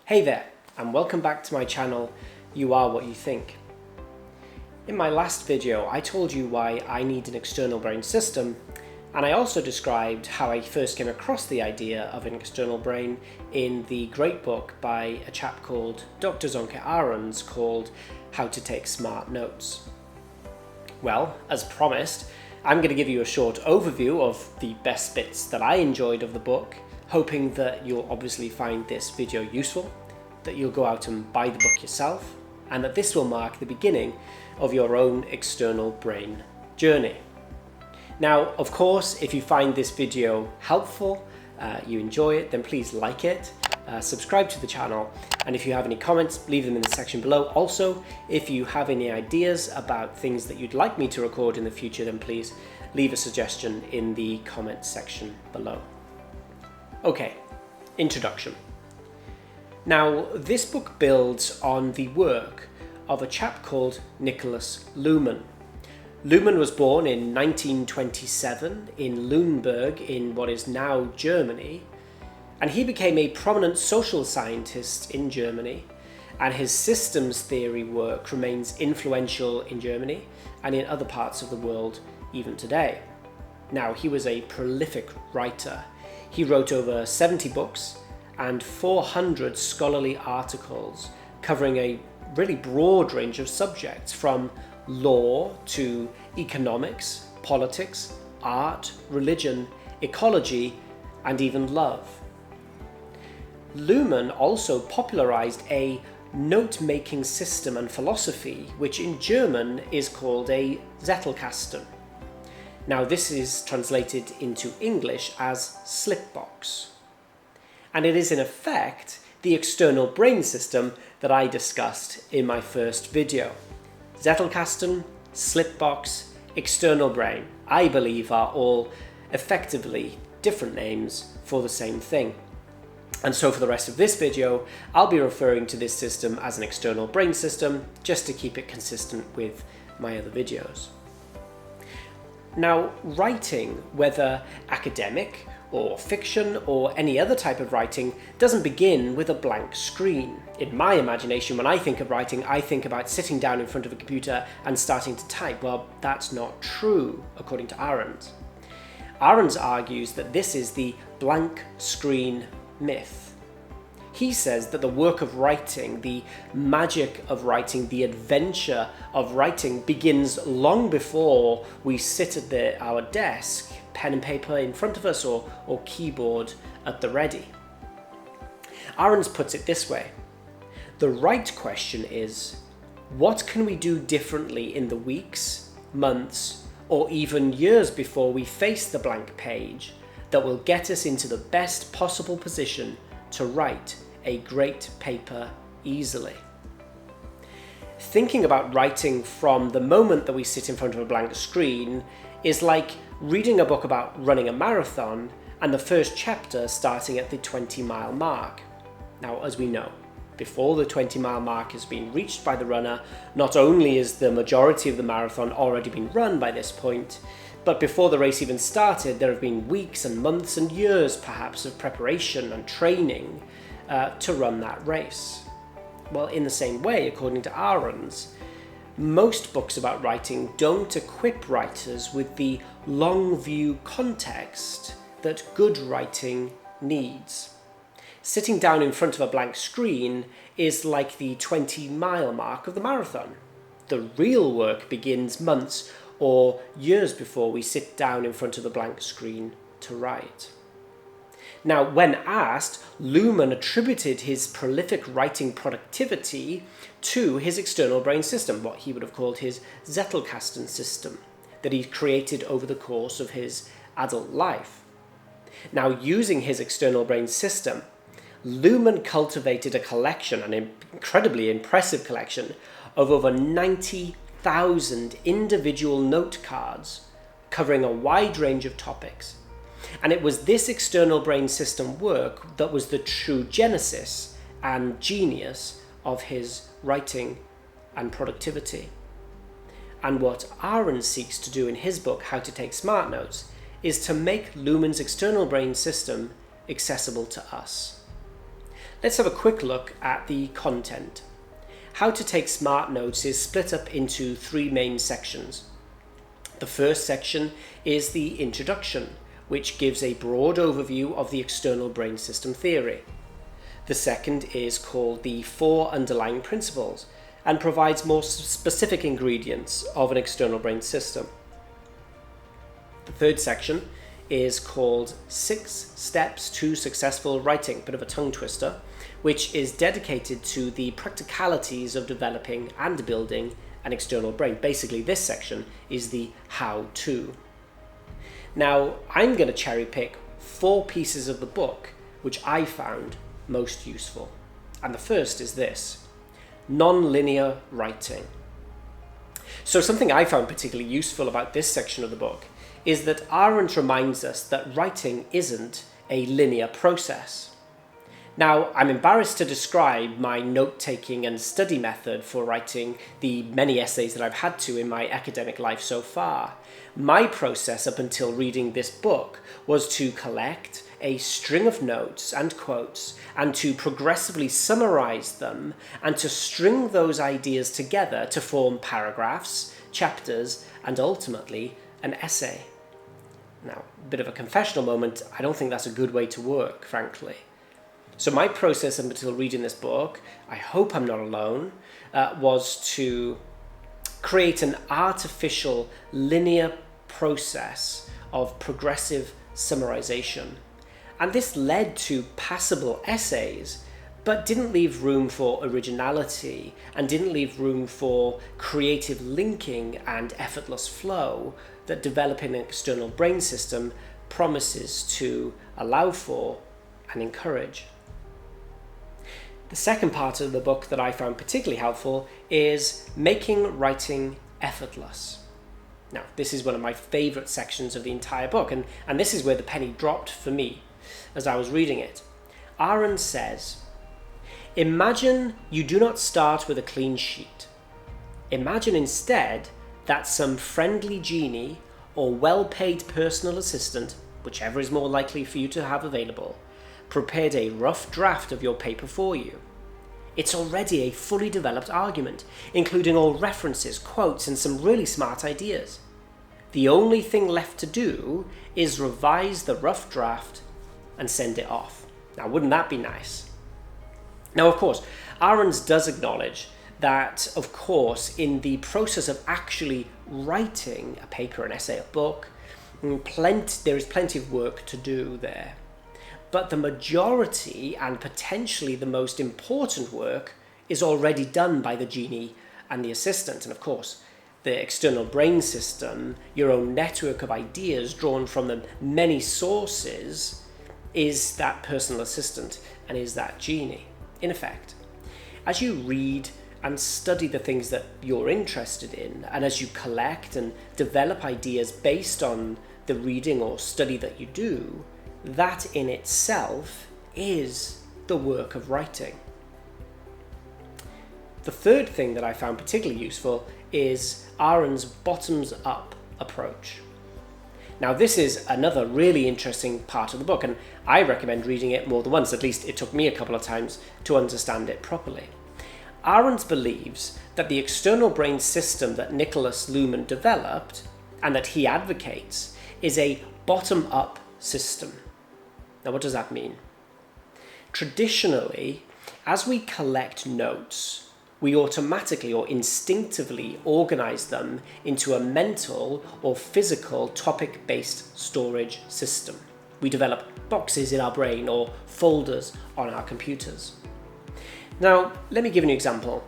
Hey there, and welcome back to my channel, You Are What You Think. In my last video, I told you why I need an external brain system, and I also described how I first came across the idea of an external brain in the great book by a chap called Dr. Sönke Ahrens called How to Take Smart Notes. Well, as promised, I'm going to give you a short overview of the best bits that I enjoyed of the book, hoping that you'll obviously find this video useful, that you'll go out and buy the book yourself, and that this will mark the beginning of your own external brain journey. Now, of course, if you find this video helpful, you enjoy it, then please like it, subscribe to the channel, and if you have any comments, leave them in the section below. Also, if you have any ideas about things that you'd like me to record in the future, then please leave a suggestion in the comment section below. Okay, introduction. Now, this book builds on the work of a chap called Nikolaus Luhmann. Luhmann was born in 1927 in Lüneburg in what is now Germany, and he became a prominent social scientist in Germany, and his systems theory work remains influential in Germany and in other parts of the world even today. Now, he was a prolific writer. He wrote over 70 books and 400 scholarly articles covering a really broad range of subjects from law to economics, politics, art, religion, ecology, and even love. Luhmann also popularized a note-making system and philosophy, which in German is called a Zettelkasten. Now, this is translated into English as slipbox, and it is in effect the external brain system that I discussed in my first video. Zettelkasten, slipbox, external brain, I believe are all effectively different names for the same thing. And so for the rest of this video, I'll be referring to this system as an external brain system, just to keep it consistent with my other videos. Now, writing, whether academic or fiction or any other type of writing, doesn't begin with a blank screen. In my imagination, when I think of writing, I think about sitting down in front of a computer and starting to type. Well, that's not true, according to Ahrens. Ahrens argues that this is the blank screen myth. He says that the work of writing, the magic of writing, the adventure of writing begins long before we sit at our desk, pen and paper in front of us or keyboard at the ready. Ahrens puts it this way: the right question is, what can we do differently in the weeks, months, or even years before we face the blank page that will get us into the best possible position to write a great paper easily? Thinking about writing from the moment that we sit in front of a blank screen is like reading a book about running a marathon and the first chapter starting at the 20-mile mark. Now, as we know, before the 20-mile mark has been reached by the runner, not only is the majority of the marathon already been run by this point, but before the race even started, there have been weeks and months and years perhaps of preparation and training to run that race. Well, in the same way, according to Ahrens, most books about writing don't equip writers with the long view context that good writing needs. Sitting down in front of a blank screen is like the 20-mile mark of the marathon. The real work begins months or years before we sit down in front of the blank screen to write. Now, when asked, Luhmann attributed his prolific writing productivity to his external brain system, what he would have called his Zettelkasten system, that he created over the course of his adult life. Now, using his external brain system, Luhmann cultivated a collection, an incredibly impressive collection, of over 90,000 individual note cards covering a wide range of topics. And it was this external brain system work that was the true genesis and genius of his writing and productivity. and what Ahrens seeks to do in his book, How to Take Smart Notes, is to make Luhmann's external brain system accessible to us. Let's have a quick look at the content. How to Take Smart Notes is split up into three main sections. The first section is the introduction, which gives a broad overview of the external brain system theory. The second is called the 4 Underlying Principles and provides more specific ingredients of an external brain system. The third section is called 6 Steps to Successful Writing, bit of a tongue twister, which is dedicated to the practicalities of developing and building an external brain. Basically, this section is the how-to. Now, I'm going to cherry pick 4 pieces of the book which I found most useful. And the first is this: NonLinear Writing. So something I found particularly useful about this section of the book is that Ahrens reminds us that writing isn't a linear process. Now, I'm embarrassed to describe my note-taking and study method for writing the many essays that I've had to in my academic life so far. My process up until reading this book was to collect a string of notes and quotes and to progressively summarize them and to string those ideas together to form paragraphs, chapters, and ultimately an essay. Now, a bit of a confessional moment, I don't think that's a good way to work, frankly. So my process up until reading this book, I hope I'm not alone, was to create an artificial linear process of progressive summarization. And this led to passable essays, but didn't leave room for originality and didn't leave room for creative linking and effortless flow that developing an external brain system promises to allow for and encourage. The second part of the book that I found particularly helpful is making writing effortless. Now, this is one of my favorite sections of the entire book, and this is where the penny dropped for me as I was reading it. Ahrens says, imagine you do not start with a clean sheet. Imagine instead that some friendly genie or well-paid personal assistant, whichever is more likely for you to have available, prepared a rough draft of your paper for you. It's already a fully developed argument, including all references, quotes, and some really smart ideas. The only thing left to do is revise the rough draft and send it off. Now, wouldn't that be nice? Now, of course, Ahrens does acknowledge that, of course, in the process of actually writing a paper, an essay, a book, there is plenty of work to do there. But the majority and potentially the most important work is already done by the genie and the assistant. And of course, the external brain system, your own network of ideas drawn from the many sources, is that personal assistant and is that genie. In effect, as you read and study the things that you're interested in, and as you collect and develop ideas based on the reading or study that you do, that in itself is the work of writing. The third thing that I found particularly useful is Ahrens' bottoms-up approach. Now, this is another really interesting part of the book, and I recommend reading it more than once. At least it took me a couple of times to understand it properly. Ahrens believes that the external brain system that Nikolaus Luhmann developed and that he advocates is a bottom-up system. Now, what does that mean? Traditionally, as we collect notes, we automatically or instinctively organize them into a mental or physical topic-based storage system. We develop boxes in our brain or folders on our computers. Now, let me give you an example.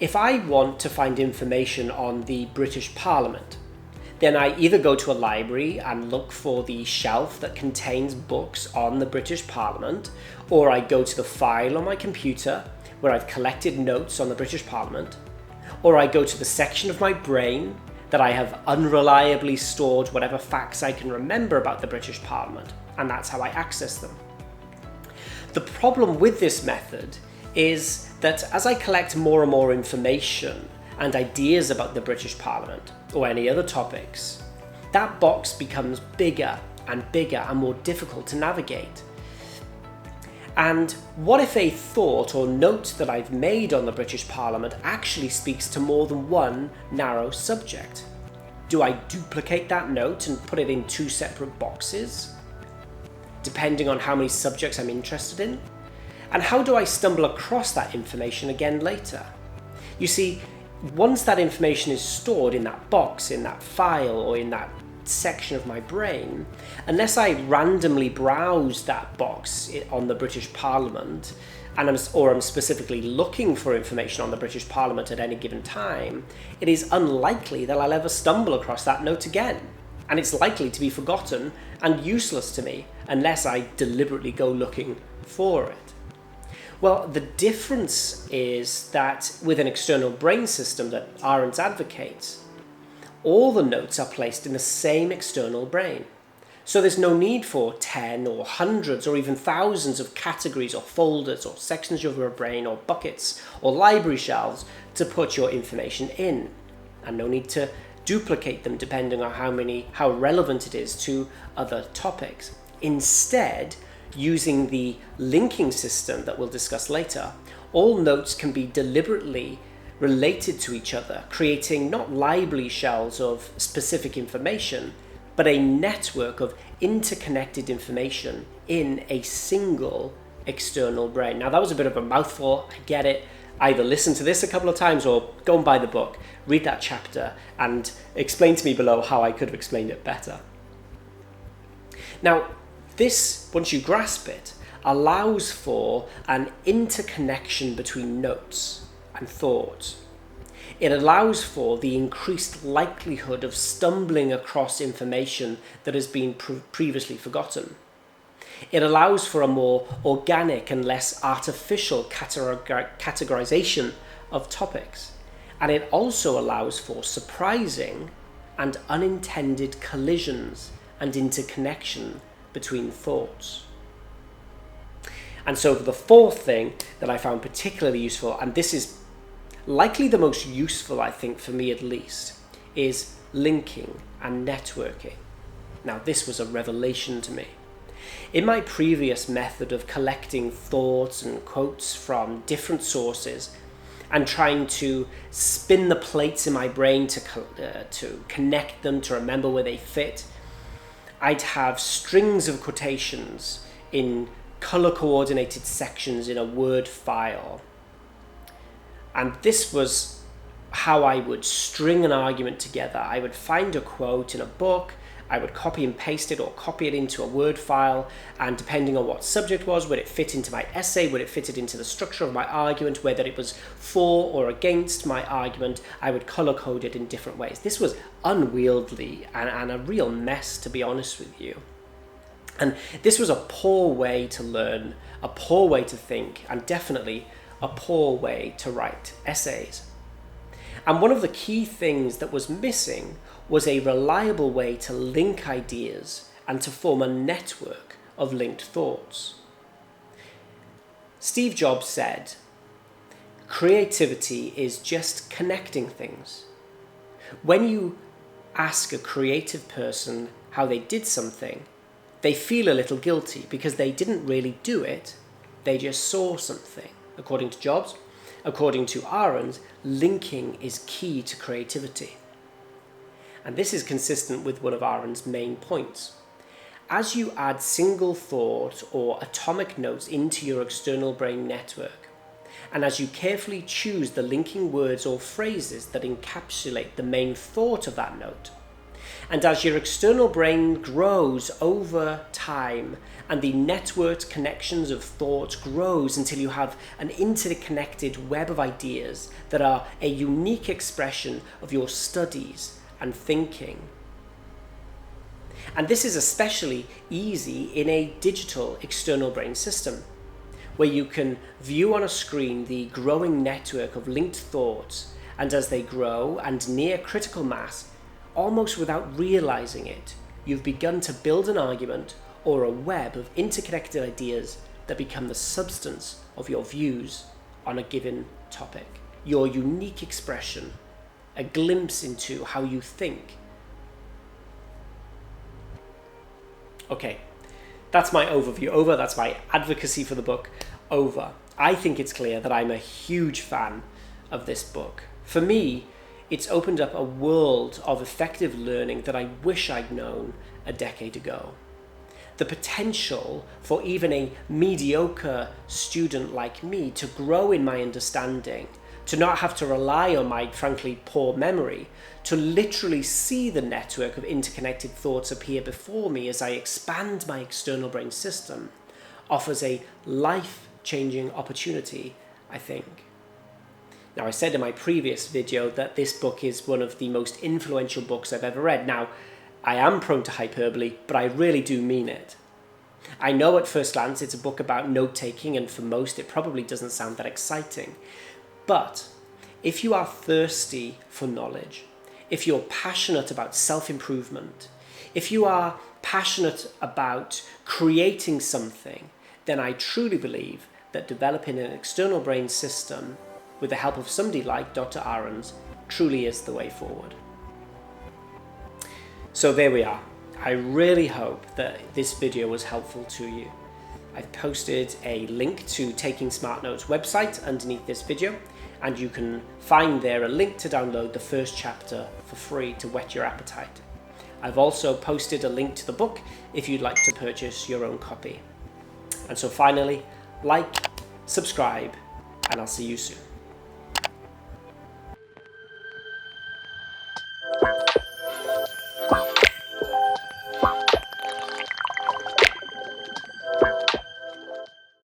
If I want to find information on the British Parliament, then I either go to a library and look for the shelf that contains books on the British Parliament, or I go to the file on my computer where I've collected notes on the British Parliament, or I go to the section of my brain that I have unreliably stored whatever facts I can remember about the British Parliament, and that's how I access them. The problem with this method is that as I collect more and more information, and ideas about the British Parliament or any other topics, that box becomes bigger and bigger and more difficult to navigate. And what if a thought or note that I've made on the British Parliament actually speaks to more than one narrow subject? Do I duplicate that note and put it in two separate boxes, depending on how many subjects I'm interested in? And how do I stumble across that information again later? You see, once that information is stored in that box, in that file, or in that section of my brain, unless I randomly browse that box on the British Parliament, and I'm specifically looking for information on the British Parliament at any given time, it is unlikely that I'll ever stumble across that note again. And it's likely to be forgotten and useless to me unless I deliberately go looking for it. Well, the difference is that with an external brain system that Ahrens advocates, all the notes are placed in the same external brain. So there's no need for 10 or hundreds or even thousands of categories or folders or sections of your brain or buckets or library shelves to put your information in. And no need to duplicate them depending on how relevant it is to other topics. Instead, using the linking system that we'll discuss later, all notes can be deliberately related to each other, creating not library shelves of specific information, but a network of interconnected information in a single external brain. Now that was a bit of a mouthful, I get it. Either listen to this a couple of times or go and buy the book, read that chapter, and explain to me below how I could have explained it better. Now, this, once you grasp it, allows for an interconnection between notes and thoughts. It allows for the increased likelihood of stumbling across information that has been previously forgotten. It allows for a more organic and less artificial categorization of topics. And it also allows for surprising and unintended collisions and interconnection between thoughts. And so the fourth thing that I found particularly useful, and this is likely the most useful, I think, for me at least, is linking and networking. Now, this was a revelation to me. In my previous method of collecting thoughts and quotes from different sources and trying to spin the plates in my brain to connect them, to remember where they fit, I'd have strings of quotations in color-coordinated sections in a Word file. And this was how I would string an argument together. I would find a quote in a book, I would copy and paste it or copy it into a Word file, and depending on what subject was, would it fit into my essay, would it fit it into the structure of my argument, whether it was for or against my argument, I would color code it in different ways. This was unwieldy and a real mess, to be honest with you. And this was a poor way to learn, a poor way to think, and definitely a poor way to write essays. And one of the key things that was missing was a reliable way to link ideas and to form a network of linked thoughts. Steve Jobs said, "Creativity is just connecting things." When you ask a creative person how they did something, they feel a little guilty because they didn't really do it, they just saw something. According to Jobs, according to Ahrens, linking is key to creativity. And this is consistent with one of Ahrens' main points. As you add single thought or atomic notes into your external brain network, and as you carefully choose the linking words or phrases that encapsulate the main thought of that note, and as your external brain grows over time and the networked connections of thought grows until you have an interconnected web of ideas that are a unique expression of your studies and thinking. And this is especially easy in a digital external brain system, where you can view on a screen the growing network of linked thoughts, and as they grow and near critical mass, almost without realizing it, you've begun to build an argument or a web of interconnected ideas that become the substance of your views on a given topic, your unique expression a glimpse into how you think. Okay, that's my overview over, that's my advocacy for the book over. I think it's clear that I'm a huge fan of this book. For me, it's opened up a world of effective learning that I wish I'd known a decade ago. The potential for even a mediocre student like me to grow in my understanding, to not have to rely on my frankly poor memory, to literally see the network of interconnected thoughts appear before me as I expand my external brain system, offers a life-changing opportunity, I think. Now, I said in my previous video that this book is one of the most influential books I've ever read. Now, I am prone to hyperbole, but I really do mean it. I know at first glance it's a book about note-taking, and for most it probably doesn't sound that exciting. But if you are thirsty for knowledge, if you're passionate about self-improvement, if you are passionate about creating something, then I truly believe that developing an external brain system with the help of somebody like Dr. Ahrens truly is the way forward. So there we are. I really hope that this video was helpful to you. I've posted a link to Taking Smart Notes website underneath this video, and you can find there a link to download the first chapter for free to whet your appetite. I've also posted a link to the book if you'd like to purchase your own copy. And so finally, like, subscribe, and I'll see you soon.